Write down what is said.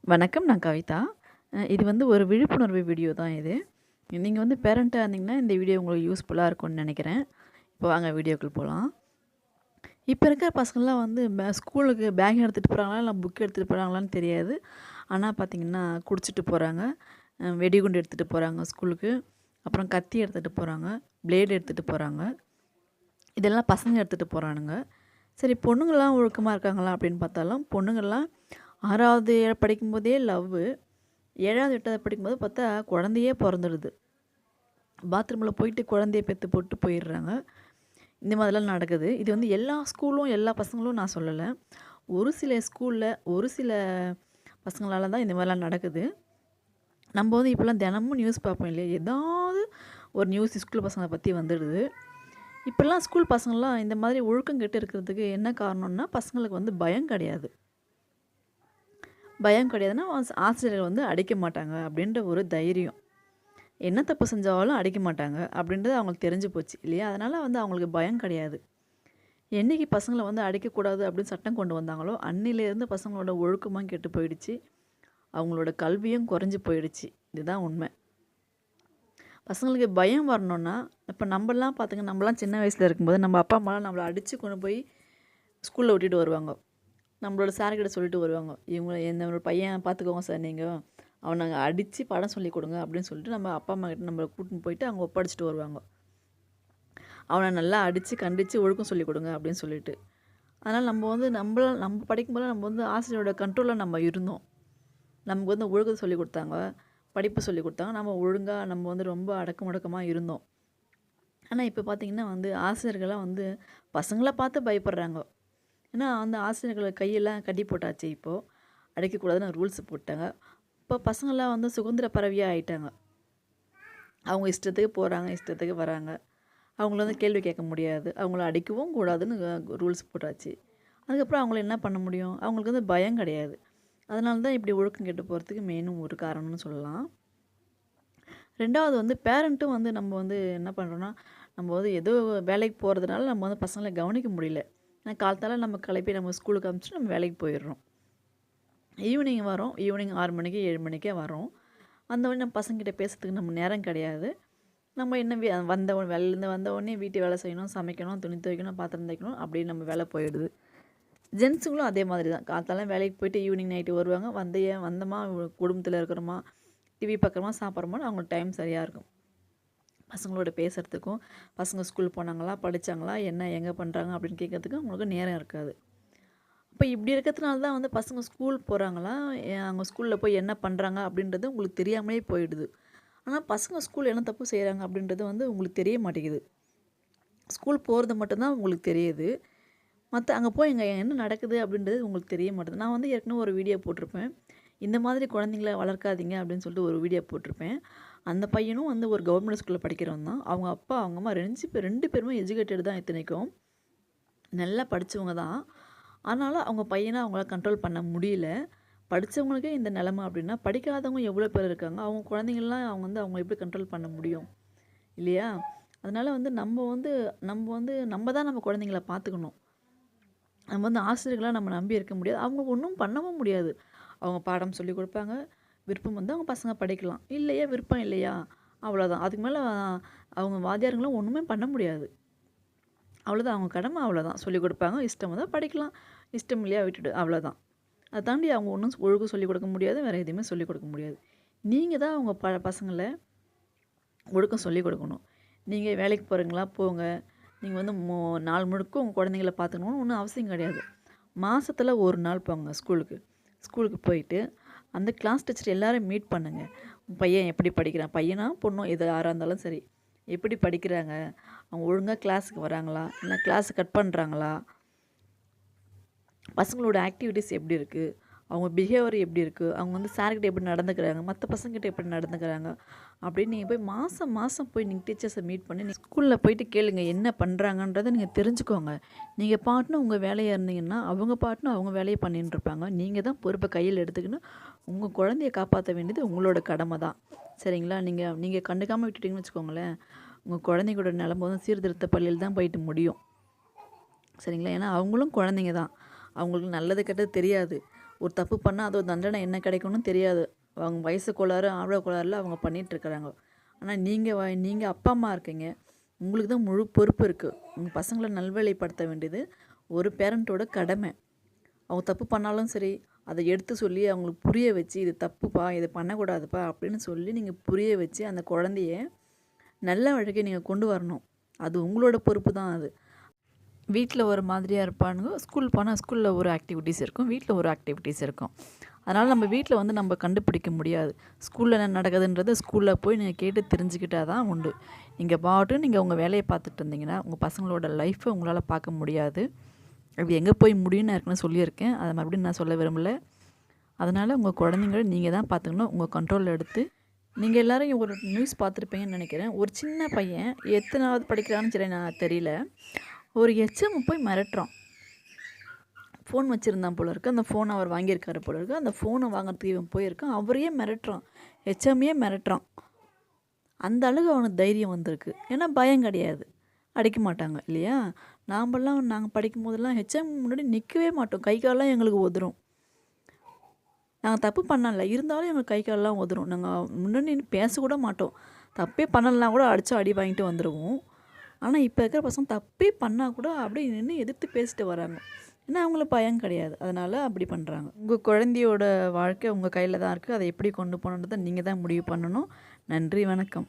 வணக்கம். நான் கவிதா. இது வந்து ஒரு விழிப்புணர்வு வீடியோ தான் இது. நீங்க வந்து பேரண்ட்டா இருந்தீங்கன்னா, இந்த வீடியோ உங்களுக்கு யூஸ்ஃபுல்லா இருக்கும்னு நெனைக்கிறேன். இப்போ வாங்க வீடியோக்குள்ள போலாம். இப்ப இருக்கிற பசங்கலாம் வந்து ஸ்கூலுக்கு பேக் எடுத்துட்டு போறாங்களா, இல்ல புக் எடுத்துட்டு போறாங்களான்னு தெரியாது. ஆனா பார்த்தீங்கன்னா, குடிச்சிட்டு போறாங்க. வெடிகுண்டு எடுத்துட்டு போறாங்க ஸ்கூலுக்கு. அப்புறம் கத்தி எடுத்துட்டு போறாங்க. பிளேடு எடுத்துட்டு போறாங்க. இதெல்லாம் பசங்க எடுத்துட்டு போறானுங்க. சரி பொண்ணுங்கலாம் ஒழுக்கமா இருக்காங்களா அப்படின்னு பார்த்தாலும், பொண்ணுங்கலாம் 6வது படிக்கும்போதே லவ்வு. 7வது, 8வது படிக்கும்போது பார்த்தா குழந்தையே பொறந்துடுது. பாத்ரூமில போயிட்டு குழந்தைய பெத்து போட்டு போயிடுறாங்க. இந்த மாதிரிலாம் நடக்குது. இது வந்து எல்லா ஸ்கூலும், எல்லா பசங்களும் நான் சொல்லல. ஒரு சில ஸ்கூல்ல, ஒரு சில பசங்களால தான் இந்த மாதிரிலாம் நடக்குது. நம்ம வந்து இப்போலாம் தினமும் நியூஸ் பார்ப்போம் இல்லையா? ஏதாவது ஒரு நியூஸ் ஸ்கூல் பசங்கள பத்தி வந்துடுது. இப்போலாம் ஸ்கூல் பசங்கலாம் இந்த மாதிரி ஒழுக்கம் கெட்டு இருக்கிறதுக்கு என்ன காரணம்னா, பசங்களுக்கு வந்து பயம் கிடையாது. பயம் கிடையாதுன்னா, ஆசிரியர்கள் வந்து அடிக்க மாட்டாங்க அப்படின்ற ஒரு தைரியம். என்ன தப்பு செஞ்சாலும் அடிக்க மாட்டாங்க அப்படின்றது அவங்களுக்கு தெரிஞ்சு போச்சு இல்லையா? அதனால் வந்து அவங்களுக்கு பயம் கிடையாது. என்னைக்கு பசங்கள வந்து அடிக்கக்கூடாது அப்படின்னு சட்டம் கொண்டு வந்தாங்களோ, அன்னிலேருந்து பசங்களோட ஒழுக்கமும் கெட்டு போயிடுச்சு. அவங்களோட கல்வியும் குறைஞ்சு போயிடுச்சு. இதுதான் உண்மை. பசங்களுக்கு பயம் வரணும்னா, இப்போ நம்பலாம் பார்த்துங்க, நம்மலாம் சின்ன வயசுல இருக்கும்போது நம்ம அப்பா, அம்மாலாம் நம்மள அடித்து கொண்டு போய் ஸ்கூலில் விட்டுட்டு வருவாங்க. நம்மளோட சார்கிட்ட சொல்லிட்டு வருவாங்க. இவங்கள என்னோட பையன் பார்த்துக்கோங்க சார் நீங்க. அவன நாங்க அடிச்சு பாடம் சொல்லிக் கொடுங்க அப்படின்னு சொல்லிட்டு நம்ம அப்பா, அம்மா கிட்ட நம்மள கூட்டின்னு போயிட்டு அங்க ஒப்படைச்சுட்டு வருவாங்க. அவன நல்லா அடிச்சு, கண்டிச்சு ஒழுக்கம் சொல்லிக் கொடுங்க அப்படின்னு சொல்லிட்டு. அதனால நம்ம வந்து நம்ம படிக்கும்போது நம்ம வந்து ஆசிரியரோட கண்ட்ரோல்ல நம்ம இருந்தோம். நமக்கு வந்து ஒழுக்கத்த சொல்லிக் கொடுத்தாங்க. படிப்பு சொல்லிக் கொடுத்தாங்க. நம்ம ஒழுங்கா நம்ம வந்து ரொம்ப அடக்கமொடக்கமா இருந்தோம். ஆனா இப்ப பார்த்தீங்கன்னா வந்து ஆசிரியர்கள்லாம் வந்து பசங்கள பார்த்து பயப்படுறாங்க. ஏன்னா அந்த ஆசிரியர்கள் கையெல்லாம் கட்டி போட்டாச்சு இப்போ. அடிக்கக்கூடாதுன்னு ரூல்ஸ் போட்டாங்க. இப்போ பசங்கள்லாம் வந்து சுதந்திர பறவையா ஆயிட்டாங்க. அவங்க இஷ்டத்துக்கு போறாங்க, இஷ்டத்துக்கு வராங்க. அவங்கள வந்து கேள்வி கேட்க முடியாது. அவங்கள அடிக்கவும் கூடாதுன்னு ரூல்ஸ் போட்டாச்சு. அதுக்கப்புறம் அவங்கள என்ன பண்ண முடியும்? அவங்களுக்கு வந்து பயம் கிடையாது. அதனால தான் இப்படி ஒழுக்கம் கெட்டு போறதுக்கு மெயினும் ஒரு காரணம்னு சொல்லலாம். 2வது வந்து பேரண்ட்டும் வந்து நம்ம வந்து என்ன பண்ணுறோம்னா, நம்ம வந்து ஏதோ வேலைக்கு போகிறதுனால நம்ம வந்து பசங்கள கவனிக்க முடியல. ஏன்னா காலத்தால நம்ம கிளப்பி நம்ம ஸ்கூலுக்கு அனுப்பிச்சுட்டு நம்ம வேலைக்கு போயிடுறோம். ஈவினிங் வரோம். ஈவினிங் 6 மணிக்கு, 7 மணிக்கே வரோம். வந்தவுடனே நம்ம பசங்ககிட்ட பேசுறதுக்கு நம்ம நேரம் கிடையாது. நம்ம என்ன வேலையிலேருந்து வந்தவுடனே வீட்டு வேலை செய்யணும், சமைக்கணும், துணி துவைக்கணும், பாத்திரம் தேய்க்கணும், அப்படியே நம்ம வேலை போயிடுது. ஜென்ஸுங்களும் அதே மாதிரி தான். காத்தால வேலைக்கு போயிட்டு ஈவினிங் நைட்டு வருவாங்க. வந்தோமா, குடும்பத்தில இருக்கிறோமா, டிவி பார்க்குறோமா, சாப்பிட்றோமான்னு அவங்களுக்கு டைம் சரியா இருக்கும். பசங்களோட பேசுறதுக்கும், பசங்க ஸ்கூல் போனாங்களா, படிச்சாங்களா, என்ன எங்கே பண்ணுறாங்க அப்படின்னு கேட்கறதுக்கு அவங்களுக்கு நேரம் இருக்காது. அப்ப இப்படி இருக்கிறதுனால தான் வந்து பசங்க ஸ்கூல் போகிறாங்களா, அவங்க ஸ்கூலில் போய் என்ன பண்ணுறாங்க அப்படின்றது உங்களுக்கு தெரியாமலே போயிடுது. ஆனா பசங்க ஸ்கூல் என்ன தப்பு செய்கிறாங்க அப்படின்றது வந்து உங்களுக்கு தெரிய மாட்டேங்குது. ஸ்கூல் போகிறது மட்டும் தான் உங்களுக்கு தெரியுது. மத்த அங்கே போய் இங்கே என்ன நடக்குது அப்படின்றது உங்களுக்கு தெரிய மாட்டேங்குது. நான் வந்து ஏற்கனவே ஒரு வீடியோ போட்டிருப்பேன். இந்த மாதிரி குழந்தைங்கள வளர்க்காதீங்க அப்படின்னு சொல்லிட்டு ஒரு வீடியோ போட்டிருப்பேன். அந்த பையனும் வந்து ஒரு கவர்மெண்ட் ஸ்கூலில் படிக்கிறவன் தான். அவங்க அப்பா, அவங்க அம்மா 2 பேருமே எஜுகேட்டட் தான் இத்தனைக்கும். நல்லா படிச்சவங்க தான். ஆனால அவங்க பையன அவங்களால கண்ட்ரோல் பண்ண முடியல. படிச்சவங்களுக்கே இந்த நிலைமை அப்படின்னா, படிக்காதவங்க எவ்வளோ பேர் இருக்காங்க. அவங்க குழந்தைங்கள்லாம் அவங்க வந்து அவங்க எப்படி கண்ட்ரோல் பண்ண முடியும்? இல்லையா? அதனால வந்து நம்ம தான் நம்ம குழந்தைங்கள பார்த்துக்கணும். நம்ம வந்து ஆசிரியர்களா நம்ம நம்பி இருக்க முடியாது. அவங்க ஒண்ணும் பண்ணவும் முடியாது. அவங்க பாடம் சொல்லிக் குடுப்பாங்க. விருப்பம் வந்தா அவங்க பசங்க படிக்கலாம். இல்லையா விருப்பம் இல்லையா? அவ்வளோதான். அதுக்கு மேல அவங்க வாத்தியாருங்களும் ஒண்ணுமே பண்ண முடியாது. அவ்வளோதான். அவங்க கடமை அவ்வளோதான். சொல்லிக் குடுப்பாங்க. இஷ்டம் வந்தா படிக்கலாம். இஷ்டம் இல்லையா விட்டுடு. அவ்வளோதான். அத தாண்டி அவங்க ஒண்ணும் ஒழுக்கம் சொல்லிக் கொடுக்க முடியாது. வேற எதுவுமே சொல்லிக் கொடுக்க முடியாது. நீங்க தான் உங்க பசங்கள ஒழுக்கம் சொல்லிக் கொடுக்கணும். நீங்க வேலைக்கு போறீங்களா? போங்க. நீங்க வந்து நாள் முழுக்க உங்க குழந்தைங்கள பார்த்துக்கணும்னு ஒண்ணும் அவசியம் கிடையாது. மாசத்துல 1 நாள் போங்க ஸ்கூலுக்கு. ஸ்கூலுக்கு போயிட்டு, அந்த கிளாஸ் டீச்சர் எல்லாரையும் மீட் பண்ணுங்க. உன் பையன் எப்படி படிக்கிறான்? பையனா, பொண்ணோ எது யாரா இருந்தாலும் சரி. எப்படி படிக்கிறாங்க? அவங்க ஒழுங்கா கிளாஸுக்கு வராங்களா? இல்ல கிளாஸ் கட் பண்றாங்களா? பசங்களோட ஆக்டிவிட்டீஸ் எப்படி இருக்கு? அவங்க பிஹேவியர் எப்படி இருக்கு? அவங்க வந்து சார்கிட்ட எப்படி நடந்துக்கிறாங்க? மத்த பசங்ககிட்ட எப்படி நடந்துக்கிறாங்க? அப்படின்னு நீங்க போய் மாசம் மாசம் போய் நீங்க டீச்சர்ஸ மீட் பண்ணி நீங்க ஸ்கூல்ல போயிட்டு கேளுங்க. என்ன பண்றாங்கன்றத நீங்க தெரிஞ்சுக்கோங்க. நீங்க பாட்டுன்னு உங்க வேலையா இருந்தீங்கன்னா, அவங்க பாட்டுன்னு அவங்க வேலைய பண்ணிட்டு இருப்பாங்க. நீங்க தான் பொறுப்ப கையில எடுத்துக்கின்னு, உங்க குழந்தைய காப்பாத்த வேண்டியது உங்களோட கடமை தான். சரிங்களா? நீங்க நீங்க கண்டுக்காம விட்டுட்டீங்கன்னு வச்சுக்கோங்களேன், உங்க குழந்தைங்களோட நிலைமை வந்து சீர்திருத்த பள்ளியில தான் போயிட்டு முடியும். சரிங்களா? ஏன்னா அவங்களும் குழந்தைங்க தான். அவங்களுக்கு நல்லது கெட்டது தெரியாது. ஒரு தப்பு பண்ணால் அதோட தண்டனை என்ன கிடைக்கும்னு தெரியாது. அவங்க வயசு கோளாறு, ஆர்வ கோளாறுல அவங்க பண்ணிகிட்ருக்குறாங்க. ஆனால் நீங்கள் அப்பா அம்மா இருக்கீங்க. உங்களுக்கு தான் முழு பொறுப்பு இருக்குது. உங்கள் பசங்களை நல்வழிப்படுத்த வேண்டியது ஒரு பேரண்ட்டோட கடமை. அவங்க தப்பு பண்ணாலும் சரி, அதை எடுத்து சொல்லி அவங்களுக்கு புரிய வச்சு, இது தப்புப்பா, இது பண்ணக்கூடாதுப்பா அப்படின்னு சொல்லி நீங்கள் புரிய வச்சு அந்த குழந்தைய நல்ல வழிக்கு நீங்கள் கொண்டு வரணும். அது உங்களோட பொறுப்பு தான் அது. வீட்டில் ஒரு மாதிரியாக இருப்பானுங்க, ஸ்கூல் போனால் ஸ்கூலில் ஒரு ஆக்டிவிட்டீஸ் இருக்கும், வீட்டில் ஒரு ஆக்டிவிட்டீஸ் இருக்கும். அதனால் நம்ம வீட்டில் வந்து நம்ம கண்டுபிடிக்க முடியாது. ஸ்கூலில் என்ன நடக்குதுன்றதை ஸ்கூலில் போய் நீங்கள் கேட்டு தெரிஞ்சுக்கிட்டால் தான் உண்டு. நீங்கள் பாட்டு நீங்கள் உங்கள் வேலையை பார்த்துட்டு இருந்தீங்கன்னா உங்கள் பசங்களோட லைஃப்பை உங்களால் பார்க்க முடியாது. அது எங்கே போய் முடியும்னு நான் ஏற்கனவே சொல்லியிருக்கேன். அதை மறுபடியும் நான் சொல்ல விரும்பலை. அதனால் உங்கள் குழந்தைங்கள நீங்கள் தான் பார்த்துக்கணும். உங்கள் கண்ட்ரோலில் எடுத்து நீங்கள் எல்லோரும் ஒரு நியூஸ் பார்த்துருப்பீங்கன்னு நினைக்கிறேன். ஒரு சின்ன பையன் எத்தனாவது படிக்கிறான்னு சரி நான் தெரியல, ஒரு எச்எம் போய் மிரட்டுறான். ஃபோன் வச்சுருந்தான் போல இருக்குது, அந்த ஃபோனை அவர் வாங்கியிருக்காரு போல இருக்குது. அந்த ஃபோனை வாங்குறதுக்கு இவன் போயிருக்கான், அவரையே மிரட்டுறான், எச்எம்மையே மிரட்டுறான். அந்த அளவுக்கு அவனுக்கு தைரியம் வந்திருக்கு. ஏன்னா பயம் கிடையாது, அடிக்க மாட்டாங்க இல்லையா? நாங்கள் படிக்கும் போதெல்லாம் ஹெச்எம் முன்னாடி நிற்கவே மாட்டோம். கை காலெலாம் எங்களுக்கு உதறும். நாங்கள் தப்பு பண்ணல, இருந்தாலும் எங்களுக்கு கை காலெலாம் உதறும். நாங்கள் முன்னாடி நின்று பேசக்கூட மாட்டோம். தப்பே பண்ணலாம் கூட அடித்து அடி வாங்கிட்டு வந்துடுவோம். ஆனால் இப்போ இருக்கிற பசங்க தப்பே பண்ணால் கூட அப்படியே நின்று எதிர்த்து பேசிட்டு வராங்க. ஏன்னா அவங்களுக்கு பயம் கிடையாது, அதனால் அப்படி பண்ணுறாங்க. உங்கள் குழந்தையோட வாழ்க்கை உங்கள் கையில் தான் இருக்குது. அதை எப்படி கொண்டு போகணுன்றதை நீங்கள் தான் முடிவு பண்ணணும். நன்றி, வணக்கம்.